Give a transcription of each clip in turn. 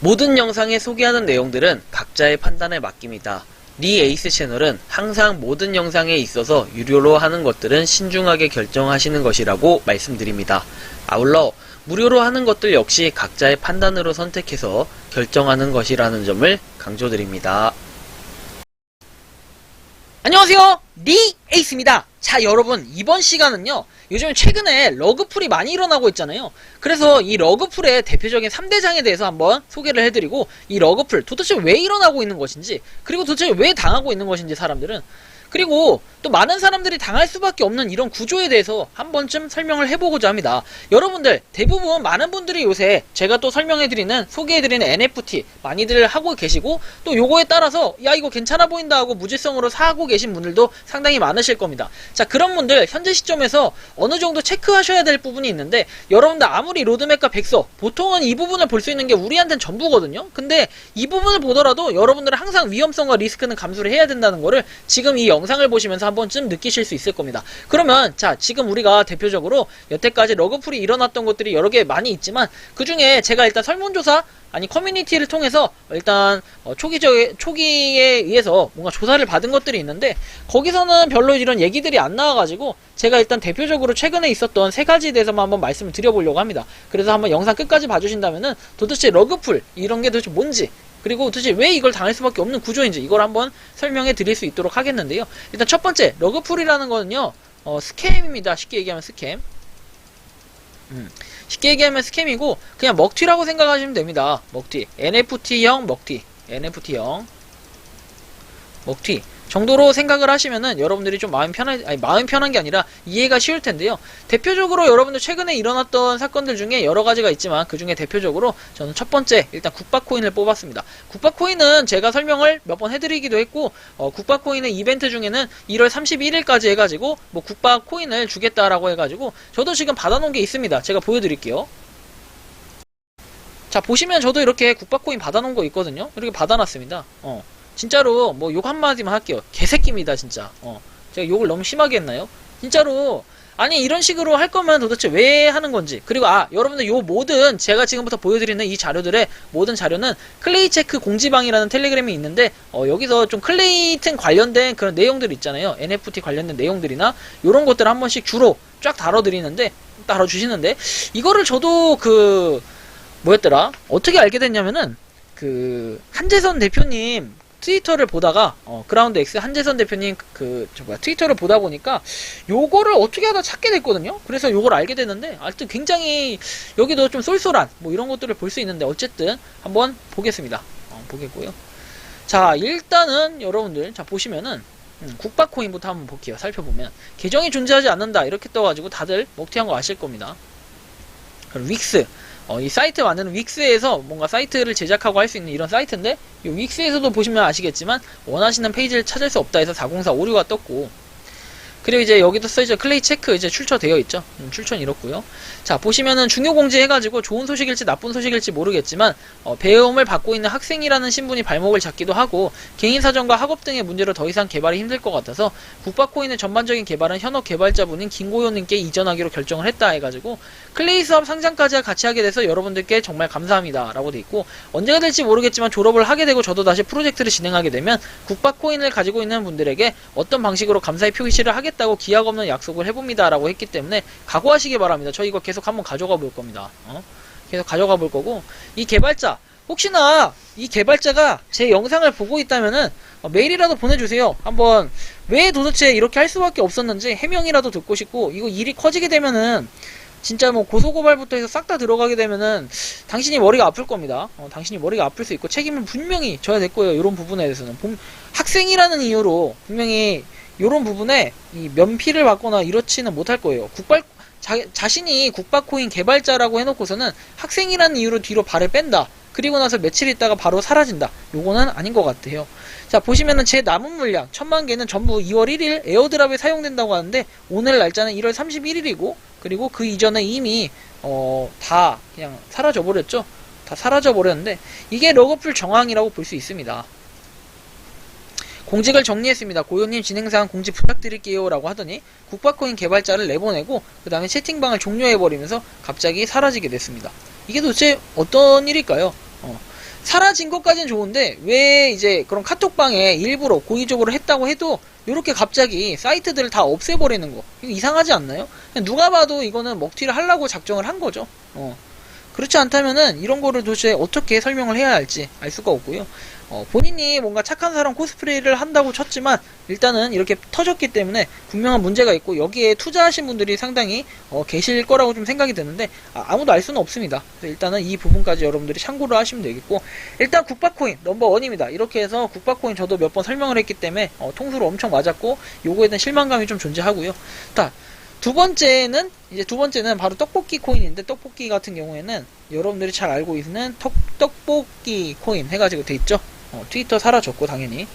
모든 영상에 소개하는 내용들은 각자의 판단에 맡깁니다. 리 에이스 채널은 항상 모든 영상에 있어서 유료로 하는 것들은 신중하게 결정하시는 것이라고 말씀드립니다. 아울러 무료로 하는 것들 역시 각자의 판단으로 선택해서 결정하는 것이라는 점을 강조드립니다. 안녕하세요, 리 에이스입니다. 자, 여러분, 이번 시간은요, 요즘 최근에 러그풀이 많이 일어나고 있잖아요. 그래서 이 러그풀의 대표적인 3대장에 대해서 한번 소개를 해드리고, 이 러그풀 도대체 왜 일어나고 있는 것인지, 그리고 도대체 왜 당하고 있는 것인지 사람들은, 그리고 또 많은 사람들이 당할 수밖에 없는 이런 구조에 대해서 한 번쯤 설명을 해보고자 합니다. 여러분들, 대부분 많은 분들이 요새 제가 또 설명해드리는, 소개해드리는 NFT 많이들 하고 계시고, 또 요거에 따라서 야, 이거 괜찮아 보인다 하고 무질성으로 사고 계신 분들도 상당히 많으실 겁니다. 자, 그런 분들 현재 시점에서 어느 정도 체크하셔야 될 부분이 있는데, 여러분들 아무리 로드맵과 백서, 보통은 이 부분을 볼 수 있는 게 우리한테는 전부거든요. 근데 이 부분을 보더라도 여러분들은 항상 위험성과 리스크는 감수를 해야 된다는 거를 지금 이 영상을 보시면서 한 번쯤 느끼실 수 있을 겁니다. 그러면 자, 지금 우리가 대표적으로 여태까지 러그풀이 일어났던 것들이 여러 개 많이 있지만, 그 중에 제가 일단 설문조사 커뮤니티를 통해서 일단 초기에 의해서 뭔가 조사를 받은 것들이 있는데, 거기서는 별로 이런 얘기들이 안 나와가지고 제가 일단 대표적으로 최근에 있었던 세 가지에 대해서만 한번 말씀을 드려보려고 합니다. 그래서 한번 영상 끝까지 봐주신다면은 도대체 러그풀 이런 게 도대체 뭔지, 그리고 도대체 왜 이걸 당할 수밖에 없는 구조인지 이걸 한번 설명해 드릴 수 있도록 하겠는데요. 일단 첫 번째, 러그풀이라는 거는요, 스캠입니다. 쉽게 얘기하면 스캠. 쉽게 얘기하면 스캠이고, 그냥 먹튀라고 생각하시면 됩니다. 먹튀. NFT형 먹튀. NFT형 먹튀 정도로 생각을 하시면은 여러분들이 좀 마음 편한 게 아니라 이해가 쉬울 텐데요. 대표적으로 여러분들 최근에 일어났던 사건들 중에 여러 가지가 있지만, 그 중에 대표적으로 저는 첫 번째, 일단 국바코인을 뽑았습니다. 국바코인은 제가 설명을 몇 번 해드리기도 했고, 국바코인의 이벤트 중에는 1월 31일까지 해가지고 뭐 국바코인을 주겠다라고 해가지고 저도 지금 받아놓은 게 있습니다. 제가 보여드릴게요. 자, 보시면 저도 이렇게 국바코인 받아놓은 거 있거든요. 이렇게 받아놨습니다. 진짜로 뭐 욕 한마디만 할게요. 개새끼입니다, 진짜. 제가 욕을 너무 심하게 했나요? 진짜로. 아니, 이런 식으로 할 거면 도대체 왜 하는 건지. 그리고 여러분들 요 모든 제가 지금부터 보여드리는 이 자료들의 모든 자료는 클레이체크 공지방이라는 텔레그램이 있는데, 여기서 좀 클레이튼 관련된 그런 내용들 있잖아요. NFT 관련된 내용들이나 요런 것들 한 번씩 주로 쫙 다뤄주시는데, 이거를 저도 뭐였더라? 어떻게 알게 됐냐면은, 한재선 대표님 트위터를 보다가, 그라운드 X 한재선 대표님 트위터를 보다 보니까 요거를 어떻게 하다 찾게 됐거든요. 그래서 요걸 알게 됐는데, 하여튼 굉장히 여기도 좀 쏠쏠한 뭐 이런 것들을 볼 수 있는데, 어쨌든 한번 보겠습니다. 보겠고요. 자, 일단은 여러분들 자 보시면은 국바코인부터 한번 볼게요. 살펴보면 계정이 존재하지 않는다 이렇게 떠가지고 다들 먹튀한 거 아실 겁니다. 그럼 윅스, 이 사이트 만드는 윅스에서 뭔가 사이트를 제작하고 할 수 있는 이런 사이트인데, 이 윅스에서도 보시면 아시겠지만 원하시는 페이지를 찾을 수 없다 해서 404 오류가 떴고, 그리고 이제 여기도 써있죠. 클레이 체크 이제 출처되어 있죠. 출처는 이렇고요. 자, 보시면은 중요 공지 해가지고 좋은 소식일지 나쁜 소식일지 모르겠지만, 배움을 받고 있는 학생이라는 신분이 발목을 잡기도 하고, 개인 사정과 학업 등의 문제로 더 이상 개발이 힘들 것 같아서 국바코인의 전반적인 개발은 현업 개발자분인 김고현님께 이전하기로 결정을 했다 해가지고, 클레이 수업 상장까지 같이 하게 돼서 여러분들께 정말 감사합니다 라고 돼 있고, 언제가 될지 모르겠지만 졸업을 하게 되고 저도 다시 프로젝트를 진행하게 되면 국바코인을 가지고 있는 분들에게 어떤 방식으로 감사의 표시를 하겠다고 기약 없는 약속을 해봅니다 라고 했기 때문에 각오하시기 바랍니다. 저 이거 계속 한번 가져가 볼 겁니다. 계속 가져가 볼 거고, 이 개발자, 혹시나 이 개발자가 제 영상을 보고 있다면은 메일이라도 보내주세요. 한번 왜 도대체 이렇게 할 수밖에 없었는지 해명이라도 듣고 싶고, 이거 일이 커지게 되면은 진짜 뭐 고소고발부터 해서 싹 다 들어가게 되면은 당신이 머리가 아플 겁니다. 당신이 머리가 아플 수 있고 책임은 분명히 져야 될 거예요. 이런 부분에 대해서는 학생이라는 이유로 분명히 이런 부분에 이 면피를 받거나 이렇지는 못할 거예요. 자신이 국바코인 개발자라고 해놓고서는 학생이라는 이유로 뒤로 발을 뺀다. 그리고 나서 며칠 있다가 바로 사라진다. 요거는 아닌 것 같아요. 자, 보시면은 제 남은 물량 1000만 개는 전부 2월 1일 에어드랍에 사용된다고 하는데, 오늘 날짜는 1월 31일이고, 그리고 그 이전에 이미 다 그냥 사라져버렸죠. 다 사라져버렸는데, 이게 러그풀 정황이라고 볼 수 있습니다. 공직을 정리했습니다. 고요님 진행사항 공지 부탁드릴게요 라고 하더니 국바코인 개발자를 내보내고, 그 다음에 채팅방을 종료해버리면서 갑자기 사라지게 됐습니다. 이게 도대체 어떤 일일까요? 사라진 것까지는 좋은데 왜 이제 그런 카톡방에 일부러 고의적으로 했다고 해도 이렇게 갑자기 사이트들을 다 없애버리는 거 이거 이상하지 않나요? 누가 봐도 이거는 먹튀를 하려고 작정을 한 거죠. 그렇지 않다면은 이런 거를 도대체 어떻게 설명을 해야 할지 알 수가 없고요. 본인이 뭔가 착한 사람 코스프레를 한다고 쳤지만 일단은 이렇게 터졌기 때문에 분명한 문제가 있고 여기에 투자하신 분들이 상당히 계실 거라고 좀 생각이 드는데 아무도 알 수는 없습니다. 그래서 일단은 이 부분까지 여러분들이 참고를 하시면 되겠고, 일단 국밥코인 넘버1입니다. 이렇게 해서 국밥코인 저도 몇 번 설명을 했기 때문에 통수로 엄청 맞았고 요거에 대한 실망감이 좀 존재하고요. 두 번째는 바로 떡볶이 코인인데, 떡볶이 같은 경우에는 여러분들이 잘 알고 있는 떡볶이 코인 해가지고 돼 있죠. 트위터 사라졌고 당연히.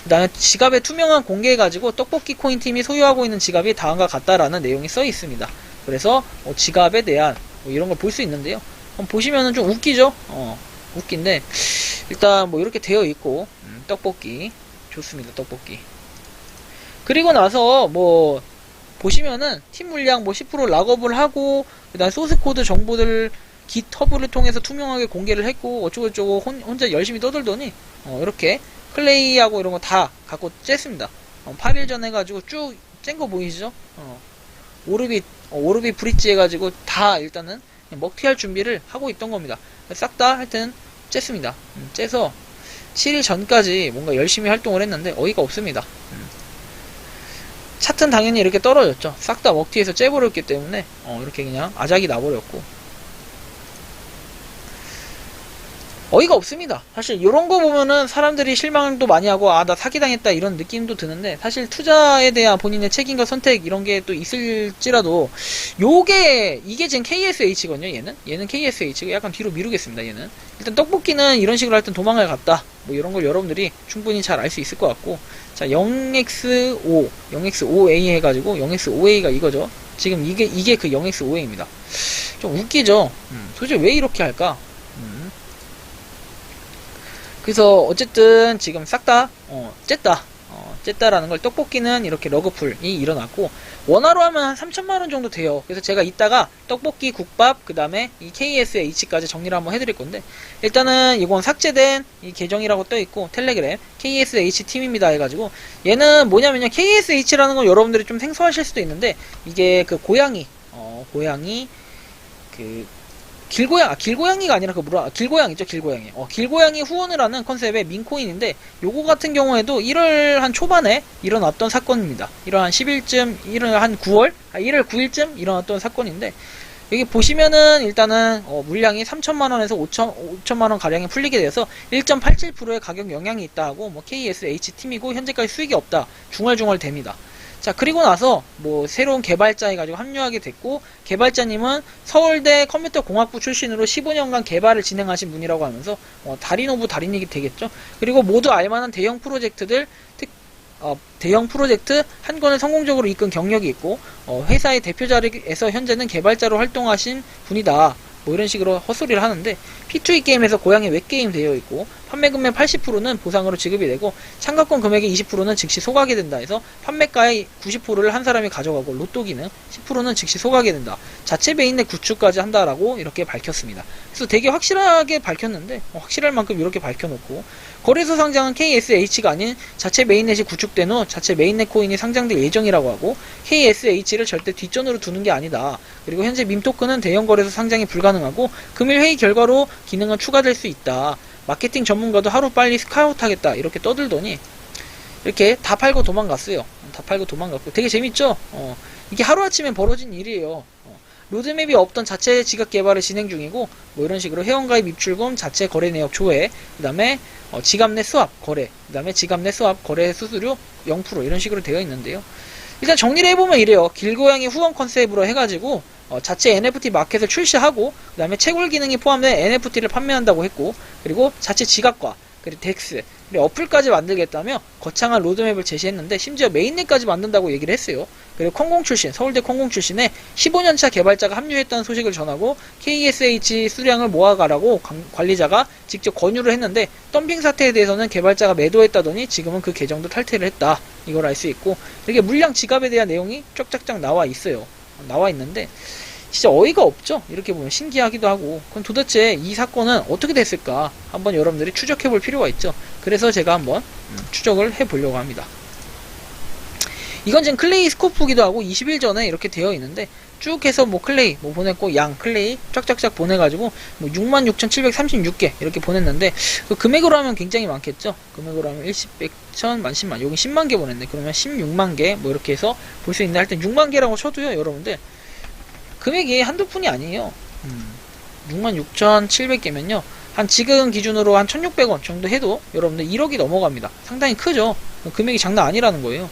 그다음에 지갑에 투명한 공개해가지고 떡볶이 코인 팀이 소유하고 있는 지갑이 다음과 같다라는 내용이 써 있습니다. 그래서 지갑에 대한 이런 걸 볼 수 있는데요. 보시면은 좀 웃기죠. 웃긴데 일단 이렇게 되어 있고 떡볶이 좋습니다. 떡볶이. 그리고 나서 보시면은 팀 물량 10% 락업을 하고, 그다음 소스코드 정보들 깃허브를 통해서 투명하게 공개를 했고 어쩌고저쩌고 혼자 열심히 떠들더니 이렇게 클레이하고 이런 거 다 갖고 쬐습니다. 8일 전 해가지고 쭉 짠 거 보이시죠? 오르비 브릿지 해가지고 다 일단은 먹튀할 준비를 하고 있던 겁니다. 싹 다 하여튼 쬐습니다. 째서 7일 전까지 뭔가 열심히 활동을 했는데 어이가 없습니다. 차트는 당연히 이렇게 떨어졌죠. 싹 다 먹튀해서 째버렸기 때문에 이렇게 그냥 아작이 나버렸고 어이가 없습니다. 사실 이런 거 보면은 사람들이 실망도 많이 하고 나 사기당했다 이런 느낌도 드는데, 사실 투자에 대한 본인의 책임과 선택 이런 게 또 있을지라도 이게 지금 KSH거든요. 얘는 KSH고 약간 뒤로 미루겠습니다. 얘는 일단 떡볶이는 이런 식으로 할 땐 도망을 갔다 이런 걸 여러분들이 충분히 잘 알 수 있을 것 같고, 자 0x5A 해가지고 0x5A가 이거죠. 지금 이게 그 0x5A입니다. 좀 웃기죠. 도대체 왜 이렇게 할까? 그래서 어쨌든 지금 싹 다 쨌다라는 걸, 떡볶이는 이렇게 러그풀이 일어났고 원화로 하면 한 3천만원 정도 돼요. 그래서 제가 이따가 떡볶이, 국밥, 그 다음에 이 KSH까지 정리를 한번 해드릴 건데, 일단은 이건 삭제된 이 계정이라고 떠있고 텔레그램 KSH 팀입니다 해가지고, 얘는 뭐냐면요, KSH라는 건 여러분들이 좀 생소하실 수도 있는데 이게 그 고양이 길고양이가 아니라 길고양이죠. 길고양이 후원을 하는 컨셉의 민코인인데, 요거 같은 경우에도 1월 한 초반에 일어났던 사건입니다. 1월 한 1월 9일쯤 일어났던 사건인데, 여기 보시면은 일단은 물량이 3천만원에서 5천만원 가량이 풀리게 돼서 1.87%의 가격 영향이 있다 하고 KSH 팀이고 현재까지 수익이 없다 중얼중얼 됩니다. 자, 그리고 나서 새로운 개발자 해가지고 합류하게 됐고, 개발자님은 서울대 컴퓨터공학부 출신으로 15년간 개발을 진행하신 분이라고 하면서 달인 오브 달인이 되겠죠. 그리고 모두 알만한 대형 프로젝트 한 건을 성공적으로 이끈 경력이 있고, 회사의 대표 자리에서 현재는 개발자로 활동하신 분이다. 이런 식으로 헛소리를 하는데, P2E 게임에서 고양이 웹게임 되어 있고, 판매 금액 80%는 보상으로 지급이 되고, 참가권 금액의 20%는 즉시 소각이 된다 해서 판매가의 90%를 한 사람이 가져가고, 로또 기능 10%는 즉시 소각이 된다. 자체 메인넷 구축까지 한다라고 이렇게 밝혔습니다. 그래서 되게 확실하게 밝혔는데, 확실할 만큼 이렇게 밝혀놓고, 거래소 상장은 KSH가 아닌 자체 메인넷이 구축된 후 자체 메인넷 코인이 상장될 예정이라고 하고, KSH를 절대 뒷전으로 두는 게 아니다. 그리고 현재 밈토큰은 대형 거래소 상장이 불가능하고 금일 회의 결과로 기능은 추가될 수 있다. 마케팅 전문가도 하루빨리 스카우트하겠다 이렇게 떠들더니 이렇게 다 팔고 도망갔어요. 다 팔고 도망갔고 되게 재밌죠? 이게 하루아침에 벌어진 일이에요. 로드맵이 없던 자체 지갑 개발을 진행 중이고, 이런 식으로 회원가입 입출금, 자체 거래 내역 조회, 그 다음에 지갑 내 수합 거래, 그 다음에 지갑 내 수합 거래 수수료 0% 이런 식으로 되어 있는데요. 일단 정리를 해보면 이래요. 길고양이 후원 컨셉으로 해가지고 자체 NFT 마켓을 출시하고, 그 다음에 채굴 기능이 포함된 NFT를 판매한다고 했고, 그리고 자체 지갑과 그리고 덱스, 그리고 어플까지 만들겠다며 거창한 로드맵을 제시했는데, 심지어 메인넷까지 만든다고 얘기를 했어요. 그리고 서울대 콩공 출신의 15년차 개발자가 합류했다는 소식을 전하고, KSH 수량을 모아가라고 관리자가 직접 권유를 했는데, 덤핑 사태에 대해서는 개발자가 매도했다더니 지금은 그 계정도 탈퇴를 했다. 이걸 알 수 있고, 이렇게 물량 지갑에 대한 내용이 쫙쫙쫙 나와 있어요. 나와 있는데, 진짜 어이가 없죠. 이렇게 보면 신기하기도 하고. 그럼 도대체 이 사건은 어떻게 됐을까 한번 여러분들이 추적해 볼 필요가 있죠. 그래서 제가 한번 추적을 해 보려고 합니다. 이건 지금 클레이 스코프기도 하고 20일 전에 이렇게 되어 있는데 쭉 해서 뭐 클레이 뭐 보냈고 양 클레이 쫙쫙쫙 보내가지고 뭐 66,736개 이렇게 보냈는데 그 금액으로 하면 굉장히 많겠죠. 금액으로 하면 1십, 100, 1000, 10,000만 여기 10만 개 보냈네. 그러면 16만 개 뭐 이렇게 해서 볼 수 있는데 하여튼 6만 개라고 쳐도요 여러분들 금액이 한두 푼이 아니에요. 66,700개면요 한 지금 기준으로 한 1,600원 정도 해도 여러분들 1억이 넘어갑니다. 상당히 크죠. 금액이 장난 아니라는 거예요.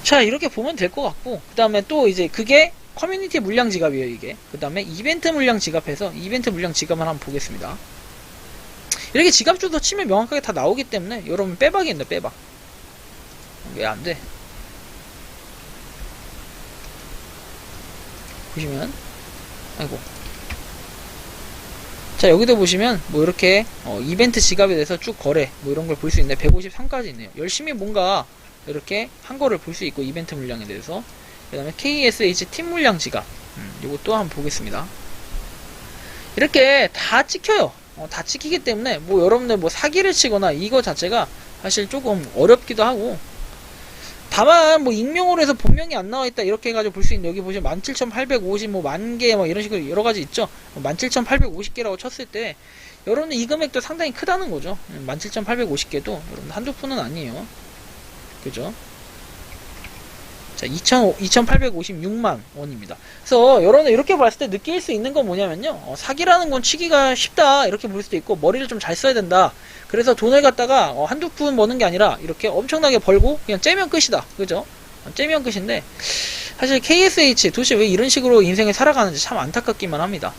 자 이렇게 보면 될 것 같고 그 다음에 또 이제 그게 커뮤니티 물량 지갑이에요 이게. 그 다음에 이벤트 물량 지갑해서 이벤트 물량 지갑을 한번 보겠습니다. 이렇게 지갑 주소 치면 명확하게 다 나오기 때문에 여러분 빼박입니다. 빼박. 왜 안돼? 보시면 아이고 자 여기도 보시면 뭐 이렇게 이벤트 지갑에 대해서 쭉 거래 뭐 이런 걸 볼 수 있는데 153까지 있네요. 열심히 뭔가 이렇게 한 거를 볼 수 있고 이벤트 물량에 대해서. 그 다음에 KSH 팀 물량 지갑 요것도 한번 보겠습니다. 이렇게 다 찍혀요. 다 찍히기 때문에 뭐 여러분들 뭐 사기를 치거나 이거 자체가 사실 조금 어렵기도 하고 다만 뭐 익명으로 해서 본명이 안 나와있다 이렇게 해가지고 볼 수 있는데 여기 보시면 17,850 뭐 만개 뭐 이런 식으로 여러가지 있죠. 17,850개라고 쳤을 때 여러분들 이 금액도 상당히 크다는 거죠. 17,850개도 여러분 한두 푼은 아니에요. 그죠? 자, 2,856만 원입니다. 그래서 여러분들 이렇게 봤을 때 느낄 수 있는 건 뭐냐면요. 사기라는 건 치기가 쉽다. 이렇게 볼 수도 있고, 머리를 좀 잘 써야 된다. 그래서 돈을 갖다가 한두 푼 버는 게 아니라 이렇게 엄청나게 벌고 그냥 째면 끝이다. 그죠? 째면 끝인데, 사실 KSH 도대체 왜 이런 식으로 인생을 살아가는지 참 안타깝기만 합니다.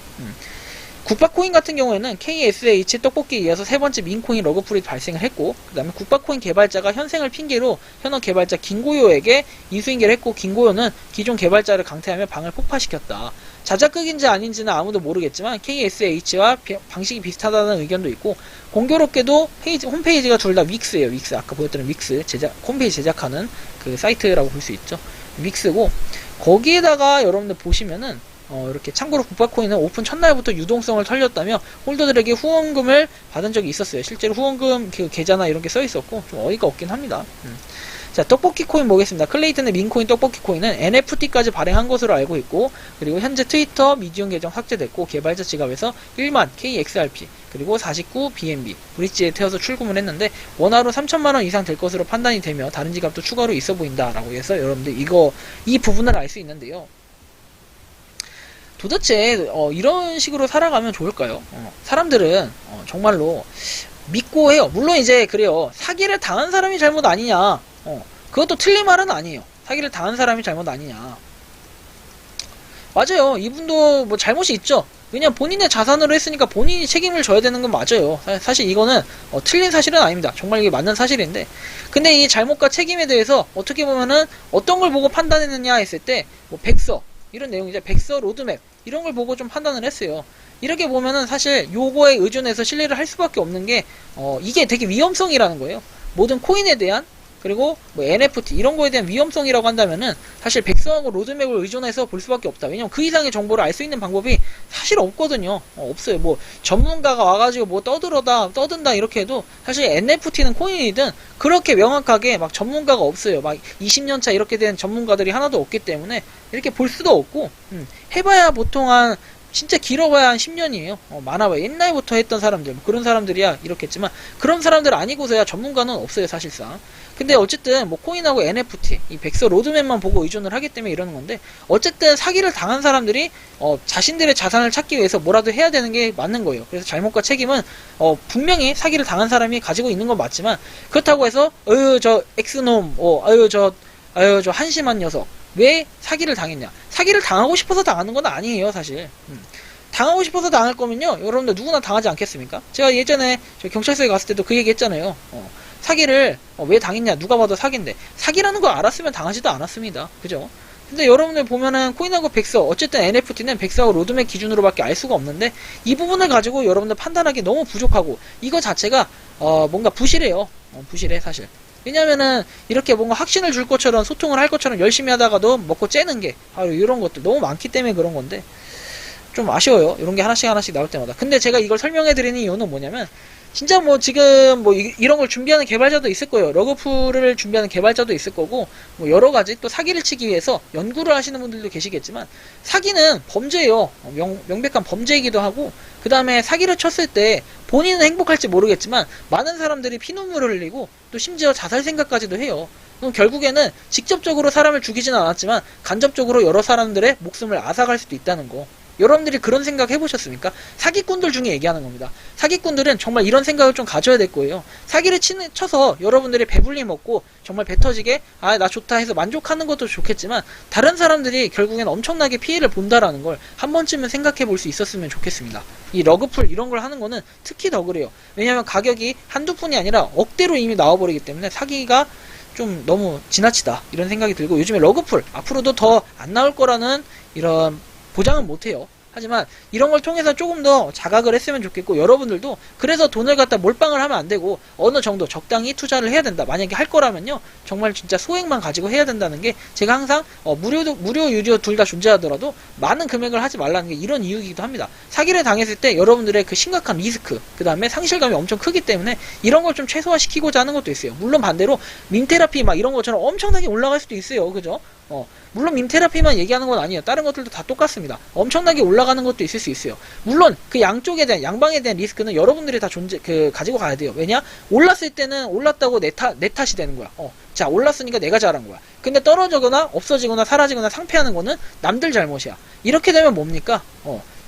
국밥코인 같은 경우에는 KSH 떡볶이에 이어서 세 번째 민코인 러그풀이 발생을 했고 그 다음에 국밥코인 개발자가 현생을 핑계로 현업 개발자 김고요에게 인수인계를 했고 김고요는 기존 개발자를 강퇴하며 방을 폭파시켰다. 자작극인지 아닌지는 아무도 모르겠지만 KSH와 방식이 비슷하다는 의견도 있고 공교롭게도 홈페이지가 둘 다 윅스예요. 윅스 아까 보였던 윅스 홈페이지 제작하는 그 사이트라고 볼 수 있죠. 윅스고 거기에다가 여러분들 보시면은 이렇게 참고로 국밥코인은 오픈 첫날부터 유동성을 털렸다며 홀더들에게 후원금을 받은 적이 있었어요. 실제로 후원금 그 계좌나 이런 게 써 있었고 좀 어이가 없긴 합니다. 자 떡볶이 코인 보겠습니다. 클레이튼의 민코인 떡볶이 코인은 NFT까지 발행한 것으로 알고 있고 그리고 현재 트위터 미디움 계정 삭제됐고 개발자 지갑에서 1만 KXRP 그리고 49 BNB 브릿지에 태워서 출금을 했는데 원화로 3천만원 이상 될 것으로 판단이 되며 다른 지갑도 추가로 있어 보인다 라고 해서 여러분들 이 부분을 알 수 있는데요. 도대체 이런 식으로 살아가면 좋을까요? 사람들은 정말로 믿고 해요. 물론 이제 그래요. 사기를 당한 사람이 잘못 아니냐. 그것도 틀린 말은 아니에요. 사기를 당한 사람이 잘못 아니냐. 맞아요. 이분도 뭐 잘못이 있죠. 왜냐면 본인의 자산으로 했으니까 본인이 책임을 져야 되는 건 맞아요. 사실 이거는 틀린 사실은 아닙니다. 정말 이게 맞는 사실인데 근데 이 잘못과 책임에 대해서 어떻게 보면은 어떤 걸 보고 판단했느냐 했을 때 뭐 백서 이런 내용이죠. 백서 로드맵 이런 걸 보고 좀 판단을 했어요. 이렇게 보면은 사실 요거에 의존해서 신뢰를 할 수밖에 없는 게 이게 되게 위험성이라는 거예요. 모든 코인에 대한 그리고 뭐 NFT 이런 거에 대한 위험성이라고 한다면은 사실 백서하고 로드맵을 의존해서 볼 수밖에 없다. 왜냐면 그 이상의 정보를 알 수 있는 방법이 사실 없거든요. 없어요. 뭐 전문가가 와가지고 뭐 떠든다 이렇게 해도 사실 NFT는 코인이든 그렇게 명확하게 막 전문가가 없어요. 막 20년차 이렇게 된 전문가들이 하나도 없기 때문에 이렇게 볼 수도 없고 해봐야 보통 한 진짜 길어봐야 한 10년이에요. 많아봐야 옛날부터 했던 사람들 뭐 그런 사람들이야 이렇겠지만 그런 사람들 아니고서야 전문가는 없어요 사실상. 근데 어쨌든 뭐 코인하고 NFT 이 백서 로드맵만 보고 의존을 하기 때문에 이러는 건데 어쨌든 사기를 당한 사람들이 자신들의 자산을 찾기 위해서 뭐라도 해야 되는 게 맞는 거예요. 그래서 잘못과 책임은 분명히 사기를 당한 사람이 가지고 있는 건 맞지만 그렇다고 해서 저 엑스놈 저 한심한 녀석 왜 사기를 당했냐. 사기를 당하고 싶어서 당하는 건 아니에요 사실. 당하고 싶어서 당할 거면요 여러분들 누구나 당하지 않겠습니까? 제가 예전에 저 경찰서에 갔을 때도 그 얘기 했잖아요. 사기를 왜 당했냐. 누가 봐도 사기인데 사기라는 걸 알았으면 당하지도 않았습니다. 그죠? 근데 여러분들 보면은 코인하고 백서 어쨌든 NFT는 백서하고 로드맵 기준으로밖에 알 수가 없는데 이 부분을 가지고 여러분들 판단하기 너무 부족하고 이거 자체가 뭔가 부실해요. 부실해 사실. 왜냐면은 이렇게 뭔가 확신을 줄 것처럼 소통을 할 것처럼 열심히 하다가도 먹고 째는 게 바로 이런 것들 너무 많기 때문에 그런 건데 좀 아쉬워요. 이런 게 하나씩 하나씩 나올 때마다. 근데 제가 이걸 설명해 드리는 이유는 뭐냐면 진짜 뭐 지금 뭐 이런 걸 준비하는 개발자도 있을 거예요. 러그풀을 준비하는 개발자도 있을 거고 뭐 여러 가지 또 사기를 치기 위해서 연구를 하시는 분들도 계시겠지만 사기는 범죄예요. 명백한 범죄이기도 하고 그 다음에 사기를 쳤을 때 본인은 행복할지 모르겠지만 많은 사람들이 피눈물을 흘리고 또 심지어 자살 생각까지도 해요. 그럼 결국에는 직접적으로 사람을 죽이지는 않았지만 간접적으로 여러 사람들의 목숨을 앗아갈 수도 있다는 거. 여러분들이 그런 생각 해보셨습니까? 사기꾼들 중에 얘기하는 겁니다. 사기꾼들은 정말 이런 생각을 좀 가져야 될 거예요. 사기를 쳐서 여러분들이 배불리 먹고 정말 배 터지게 아 나 좋다 해서 만족하는 것도 좋겠지만 다른 사람들이 결국엔 엄청나게 피해를 본다라는 걸 한 번쯤은 생각해 볼 수 있었으면 좋겠습니다. 이 러그풀 이런 걸 하는 거는 특히 더 그래요. 왜냐하면 가격이 한두 푼이 아니라 억대로 이미 나와버리기 때문에 사기가 좀 너무 지나치다 이런 생각이 들고 요즘에 러그풀 앞으로도 더 안 나올 거라는 이런 보장은 못해요. 하지만 이런 걸 통해서 조금 더 자각을 했으면 좋겠고 여러분들도 그래서 돈을 갖다 몰빵을 하면 안 되고 어느 정도 적당히 투자를 해야 된다. 만약에 할 거라면요. 정말 진짜 소액만 가지고 해야 된다는 게 제가 항상 무료 유료 둘 다 존재하더라도 많은 금액을 하지 말라는 게 이런 이유이기도 합니다. 사기를 당했을 때 여러분들의 그 심각한 리스크 그 다음에 상실감이 엄청 크기 때문에 이런 걸 좀 최소화시키고자 하는 것도 있어요. 물론 반대로 밈테라피 막 이런 것처럼 엄청나게 올라갈 수도 있어요. 그죠? 물론 밈테라피만 얘기하는 건 아니에요. 다른 것들도 다 똑같습니다. 엄청나게 올라가는 것도 있을 수 있어요. 물론 그 양방에 대한 리스크는 여러분들이 다 가지고 가야 돼요. 왜냐? 올랐을 때는 올랐다고 내 탓이 되는 거야. 자, 올랐으니까 내가 잘한 거야. 근데 떨어지거나 없어지거나 사라지거나 상폐하는 거는 남들 잘못이야. 이렇게 되면 뭡니까?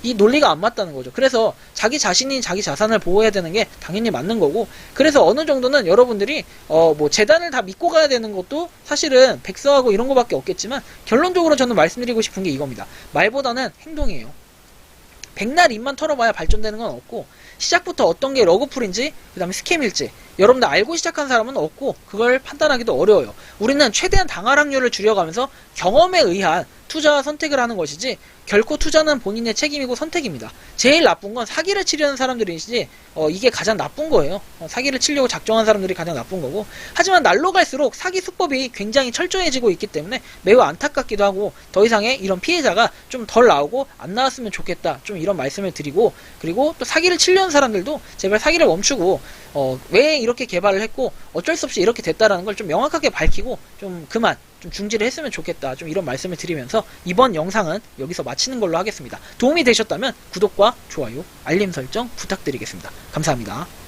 이 논리가 안 맞다는 거죠. 그래서 자기 자신이 자기 자산을 보호해야 되는 게 당연히 맞는 거고 그래서 어느 정도는 여러분들이 뭐 재단을 다 믿고 가야 되는 것도 사실은 백서하고 이런 거밖에 없겠지만 결론적으로 저는 말씀드리고 싶은 게 이겁니다. 말보다는 행동이에요. 백날 입만 털어봐야 발전되는 건 없고 시작부터 어떤 게 러그풀인지 그 다음에 스캠일지 여러분들 알고 시작한 사람은 없고 그걸 판단하기도 어려워요. 우리는 최대한 당할 확률을 줄여가면서 경험에 의한 투자와 선택을 하는 것이지 결코 투자는 본인의 책임이고 선택입니다. 제일 나쁜 건 사기를 치려는 사람들이지 이게 가장 나쁜 거예요. 사기를 치려고 작정한 사람들이 가장 나쁜 거고 하지만 날로 갈수록 사기 수법이 굉장히 철저해지고 있기 때문에 매우 안타깝기도 하고 더 이상의 이런 피해자가 좀 덜 나오고 안 나왔으면 좋겠다. 좀 이런 말씀을 드리고 그리고 또 사기를 치려는 사람들도 제발 사기를 멈추고 왜 이렇게 개발을 했고 어쩔 수 없이 이렇게 됐다라는 걸 좀 명확하게 밝히고 좀 그만 좀 중지를 했으면 좋겠다. 좀 이런 말씀을 드리면서 이번 영상은 여기서 마치는 걸로 하겠습니다. 도움이 되셨다면 구독과 좋아요, 알림 설정 부탁드리겠습니다. 감사합니다.